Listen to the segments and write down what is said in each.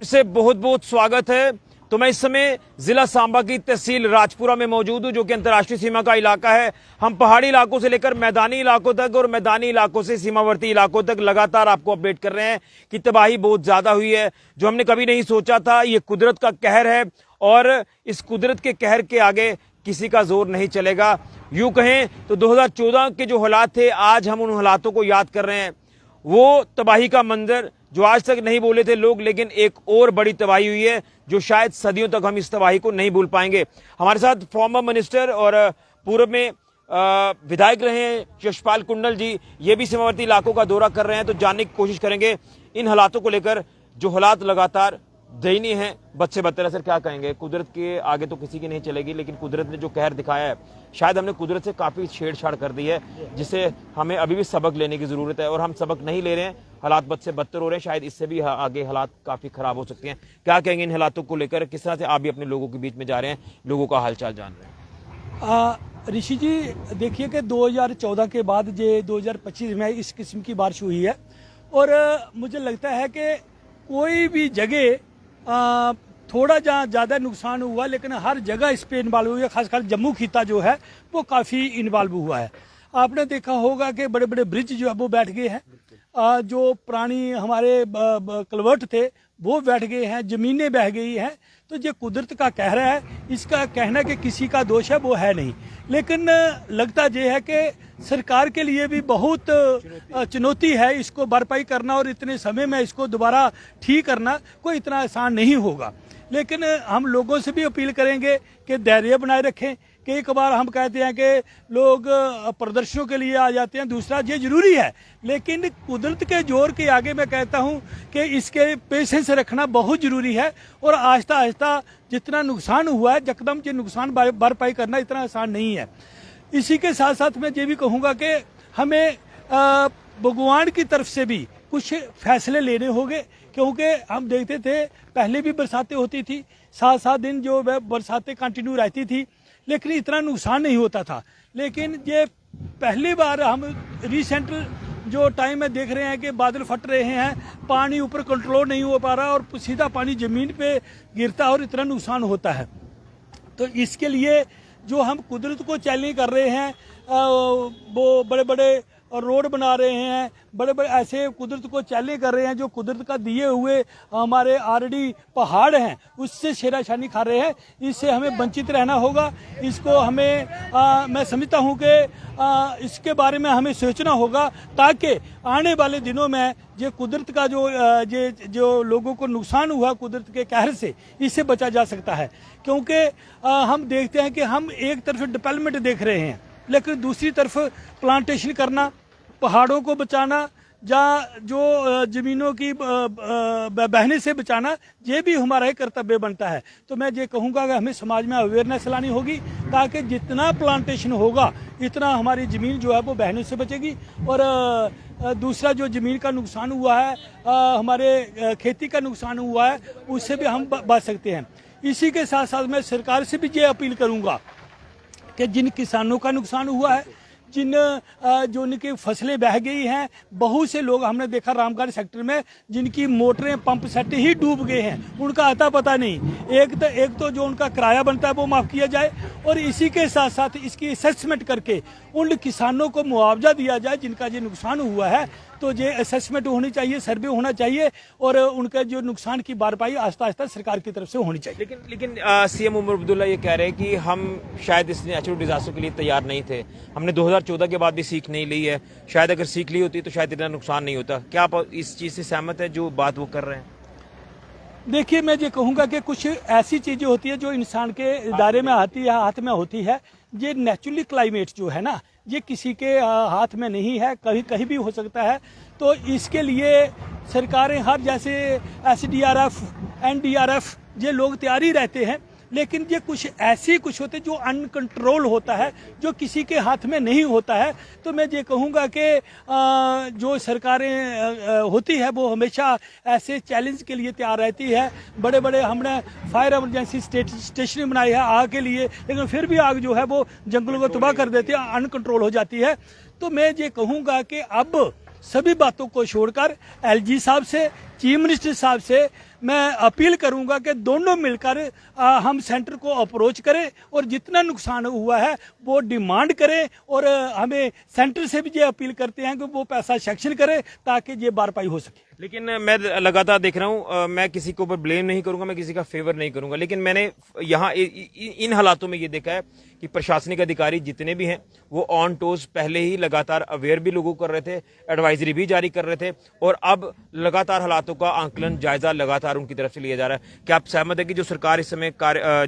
से बहुत बहुत स्वागत है। तो मैं इस समय जिला सांबा की तहसील राजपुरा में मौजूद हूं, जो कि अंतर्राष्ट्रीय सीमा का इलाका है। हम पहाड़ी इलाकों से लेकर मैदानी इलाकों तक और मैदानी इलाकों से सीमावर्ती इलाकों तक लगातार आपको अपडेट कर रहे हैं कि तबाही बहुत ज्यादा हुई है, जो हमने कभी नहीं सोचा था। ये कुदरत का कहर है और इस कुदरत के कहर के आगे किसी का जोर नहीं चलेगा। यूं कहें तो 2014 के जो हालात थे, आज हम उन हालातों को याद कर रहे हैं। वो तबाही का मंजर जो आज तक नहीं बोले थे लोग, लेकिन एक और बड़ी तबाही हुई है जो शायद सदियों तक हम इस तबाही को नहीं भूल पाएंगे। हमारे साथ फॉर्मर मिनिस्टर और पूर्व में विधायक रहे हैं यशपाल कुंडल जी, ये भी सीमावर्ती इलाकों का दौरा कर रहे हैं। तो जानने की कोशिश करेंगे इन हालातों को लेकर, जो हालात लगातार दयनीय हैं, बद से बदतर है। सर, क्या कहेंगे? कुदरत के आगे तो किसी की नहीं चलेगी, लेकिन कुदरत ने जो कहर दिखाया है, शायद हमने कुदरत से काफी छेड़छाड़ कर दी है, जिसे हमें अभी भी सबक लेने की जरूरत है। और हम सबक नहीं ले रहे हैं, हालात बद से बदतर हो रहे हैं, शायद इससे भी आगे हालात काफी खराब हो सकते हैं। क्या कहेंगे इन हालातों को लेकर? किस तरह से आप भी अपने लोगों के बीच में जा रहे हैं, लोगों का हालचाल जान रहे हैं? ऋषि जी, देखिए कि 2014 के बाद जो 2025 में इस किस्म की बारिश हुई है, और मुझे लगता है कि कोई भी जगह थोड़ा जहाँ ज़्यादा नुकसान हुआ, लेकिन हर जगह इस पे इन्वॉल्व हुई है। खासकर जम्मू खिता जो है वो काफ़ी इन्वॉल्व हुआ है। आपने देखा होगा कि बड़े बड़े ब्रिज जो है वो बैठ गए हैं, जो पुरानी हमारे कलवर्ट थे वो बैठ गए हैं, ज़मीनें बह गई हैं। तो ये कुदरत का कहर है, इसका कहना कि किसी का दोष है वो है नहीं। लेकिन लगता ये है कि सरकार के लिए भी बहुत चुनौती है इसको भरपाई करना, और इतने समय में इसको दोबारा ठीक करना कोई इतना आसान नहीं होगा। लेकिन हम लोगों से भी अपील करेंगे कि धैर्य बनाए रखें। कि एक बार हम कहते हैं कि लोग प्रदर्शनों के लिए आ जाते हैं, दूसरा ये जरूरी है, लेकिन कुदरत के जोर के आगे मैं कहता हूं कि इसके पेशेंस रखना बहुत जरूरी है। और आहिस्ता आहिस्ता जितना नुकसान हुआ है, यकदम ये नुकसान भरपाई करना इतना आसान नहीं है। इसी के साथ साथ मैं ये भी कहूँगा कि हमें भगवान की तरफ से भी कुछ फैसले लेने होंगे, क्योंकि हम देखते थे पहले भी बरसातें होती थी, 7-7 दिन जो बरसातें कंटिन्यू रहती थी, लेकिन इतना नुकसान नहीं होता था। लेकिन ये पहली बार हम रिसेंट जो टाइम में देख रहे हैं कि बादल फट रहे हैं, पानी ऊपर कंट्रोल नहीं हो पा रहा और सीधा पानी ज़मीन पे गिरता है और इतना नुकसान होता है। तो इसके लिए जो हम कुदरत को चैलेंज कर रहे हैं, वो बड़े बड़े रोड बना रहे हैं, बड़े बड़े ऐसे कुदरत को चैलेंज कर रहे हैं, जो कुदरत का दिए हुए हमारे ऑलरेडी पहाड़ हैं उससे शेराशानी खा रहे हैं। इससे हमें वंचित रहना होगा। इसको हमें मैं समझता हूं कि इसके बारे में हमें सोचना होगा, ताकि आने वाले दिनों में ये कुदरत का जो लोगों को नुकसान हुआ कुदरत के कहर से, इससे बचा जा सकता है। क्योंकि हम देखते हैं कि हम एक तरफ डेवलपमेंट देख रहे हैं, लेकिन दूसरी तरफ प्लांटेशन करना, पहाड़ों को बचाना, या जो ज़मीनों की बहने से बचाना, ये भी हमारा एक कर्तव्य बनता है। तो मैं ये कहूँगा कि हमें समाज में अवेयरनेस लानी होगी, ताकि जितना प्लांटेशन होगा इतना हमारी ज़मीन जो है वो बहने से बचेगी। और दूसरा जो ज़मीन का नुकसान हुआ है, हमारे खेती का नुकसान हुआ है, उससे भी हम बच सकते हैं। इसी के साथ साथ मैं सरकार से भी ये अपील करूँगा कि जिन किसानों का नुकसान हुआ है, जो उनकी फसलें बह गई हैं, बहुत से लोग हमने देखा रामगढ़ सेक्टर में जिनकी मोटरें पंप सेट ही डूब गए हैं, उनका अता पता नहीं। एक तो जो उनका किराया बनता है वो माफ़ किया जाए, और इसी के साथ साथ इसकी असेसमेंट करके उन किसानों को मुआवजा दिया जाए जिनका ये नुकसान हुआ है। तो ये असेसमेंट होनी चाहिए, सर्वे होना चाहिए, और उनका जो नुकसान की भरपाई आहिस्ता आहिस्ता सरकार की तरफ से होनी चाहिए। लेकिन सीएम उमर अब्दुल्ला ये कह रहे हैं कि हम शायद इस नेचुरल डिजास्टर के लिए तैयार नहीं थे। हमने 2014 के बाद भी सीख नहीं ली है। शायद अगर सीख ली होती तो शायद इतना नुकसान नहीं होता। क्या आप इस चीज से सहमत है जो बात वो कर रहे हैं? देखिए, मैं ये कहूँगा कि कुछ ऐसी चीज़ें होती है जो इंसान के दायरे में आती है, हाथ में होती है। ये नेचुरली क्लाइमेट जो है ना, ये किसी के हाथ में नहीं है, कहीं भी हो सकता है। तो इसके लिए सरकारें हर जैसे SDRF, NDRF ये लोग तैयारी रहते हैं, लेकिन ये कुछ होते जो अनकंट्रोल होता है, जो किसी के हाथ में नहीं होता है। तो मैं ये कहूँगा कि जो सरकारें होती है वो हमेशा ऐसे चैलेंज के लिए तैयार रहती है। बड़े बड़े हमने फायर इमरजेंसी स्टेशन बनाई है आग के लिए, लेकिन फिर भी आग जो है वो जंगलों को तबाह कर देती है, अनकंट्रोल हो जाती है। तो मैं ये कहूँगा कि अब सभी बातों को छोड़कर LG साहब से, चीफ मिनिस्टर साहब से मैं अपील करूंगा कि दोनों मिलकर हम सेंटर को अप्रोच करें और जितना नुकसान हुआ है वो डिमांड करें, और हमें सेंटर से भी ये अपील करते हैं कि वो पैसा सेक्शन करे ताकि ये भरपाई हो सके। लेकिन मैं लगातार देख रहा हूं, मैं किसी के ऊपर ब्लेम नहीं करूंगा, मैं किसी का फेवर नहीं करूंगा, लेकिन मैंने यहाँ इन हालातों में ये देखा है कि प्रशासनिक अधिकारी जितने भी हैं वो ऑन टोज पहले ही लगातार अवेयर भी लोगों को कर रहे थे, एडवाइजरी भी जारी कर रहे थे, और अब लगातार हालातों का आंकलन जायजा लगातार उनकी तरफ से लिया जा रहा है। क्या आप सहमत है कि जो सरकार इस समय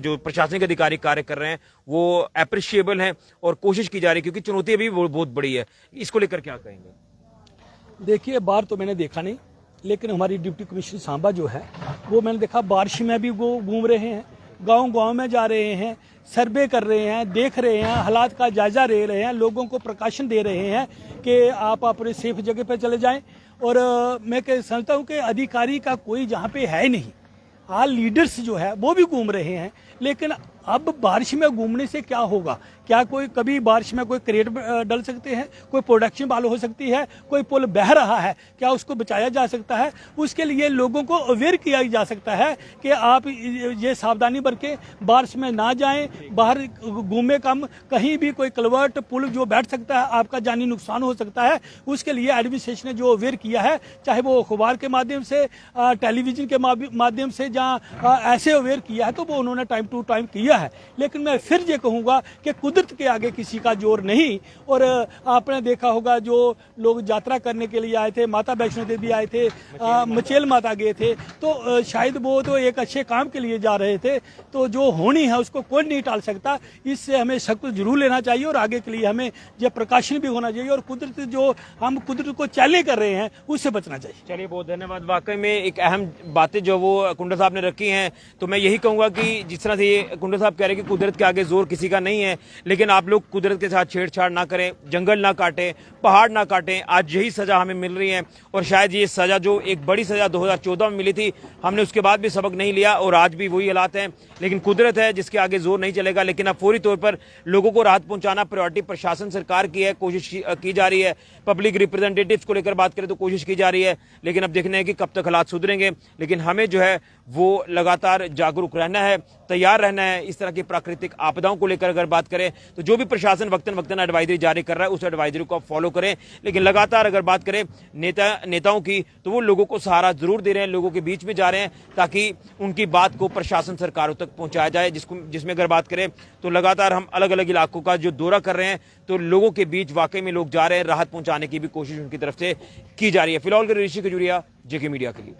जो प्रशासनिक अधिकारी कार्य कर रहे हैं वो अप्रिशिएबल है और कोशिश की जा रही है, क्योंकि चुनौती अभी बहुत बड़ी है, इसको लेकर क्या कहेंगे? देखिए, बाहर तो मैंने देखा नहीं, लेकिन हमारी डिप्टी कमिश्नर सांबा जो है वो मैंने देखा बारिश में भी वो घूम रहे हैं, गांव-गांव में जा रहे हैं, सर्वे कर रहे हैं, देख रहे हैं, हालात का जायजा ले रहे हैं, लोगों को प्रकाशन दे रहे हैं कि आप अपने सेफ जगह पर चले जाएं। और मैं समझता हूं कि अधिकारी का कोई जहां पे है नहीं, ऑल लीडर्स जो है वो भी घूम रहे हैं, लेकिन अब बारिश में घूमने से क्या होगा? क्या कोई कभी बारिश में कोई क्रेट डल सकते हैं, कोई प्रोडक्शन बाल हो सकती है, कोई पुल बह रहा है, क्या उसको बचाया जा सकता है? उसके लिए लोगों को अवेयर किया जा सकता है कि आप ये सावधानी बरतें, बारिश में ना जाएं, बाहर घूमे कम, कहीं भी कोई कलवर्ट पुल जो बैठ सकता है, आपका जानी नुकसान हो सकता है। उसके लिए एडमिनिस्ट्रेशन ने जो अवेयर किया है, चाहे वो अखबार के माध्यम से, टेलीविजन के माध्यम से, जहाँ ऐसे अवेयर किया है तो वो उन्होंने टाइम टू टाइम किया है। लेकिन मैं फिर ये कहूँगा कि कुदरत के आगे किसी का जोर नहीं। और आपने देखा होगा जो लोग यात्रा करने के लिए आए थे, माता वैष्णो देवी आए थे, मचेल माता गए थे, तो शायद वो तो एक अच्छे काम के लिए जा रहे थे, तो जो होनी है उसको कोई नहीं टाल सकता। इससे हमें सब कुछ जरूर लेना चाहिए और आगे के लिए हमें यह प्रकाशन भी होना चाहिए, और कुदरत जो हम कुदरत को चैलेंज कर रहे हैं उससे बचना चाहिए। चलिए, बहुत धन्यवाद। वाकई में एक अहम बातें जो वो कुंडल साहब ने रखी हैं, तो मैं यही कहूँगा कि जिस तरह से ये कुंडल साहब कह रहे हैं कि कुदरत के आगे जोर किसी का नहीं है, लेकिन आप लोग कुदरत के साथ छेड़छाड़ ना करें, जंगल ना काटें, पहाड़ ना काटें। आज यही सजा हमें मिल रही है, और शायद ये सजा जो एक बड़ी सजा 2014 में मिली थी, हमने उसके बाद भी सबक नहीं लिया और आज भी वही हालात हैं। लेकिन कुदरत है जिसके आगे जोर नहीं चलेगा। लेकिन अब फौरी तौर पर लोगों को राहत पहुंचाना प्रायोरिटी प्रशासन सरकार की है, कोशिश की जा रही है। पब्लिक रिप्रेजेंटेटिव्स को लेकर बात करें तो कोशिश की जा रही है, लेकिन अब देखना है कि कब तक हालात सुधरेंगे। लेकिन हमें जो है वो लगातार जागरूक रहना है, तैयार रहना है। इस तरह की प्राकृतिक आपदाओं को लेकर अगर बात करें तो जो भी प्रशासन वक्तन एडवाइजरी जारी कर रहा है उस एडवाइजरी को आप फॉलो करें। लेकिन लगातार अगर बात करें नेताओं की, तो वो लोगों को सहारा जरूर दे रहे हैं, लोगों के बीच में जा रहे हैं, ताकि उनकी बात को प्रशासन सरकारों तक पहुंचाया जाए। जिसमें अगर बात करें तो लगातार हम अलग अलग इलाकों का जो दौरा कर रहे हैं, तो लोगों के बीच वाकई में लोग जा रहे हैं, राहत पहुंचाने की भी कोशिश उनकी तरफ से की जा रही है। फिलहाल ऋषि खजूरिया, जेके मीडिया के लिए।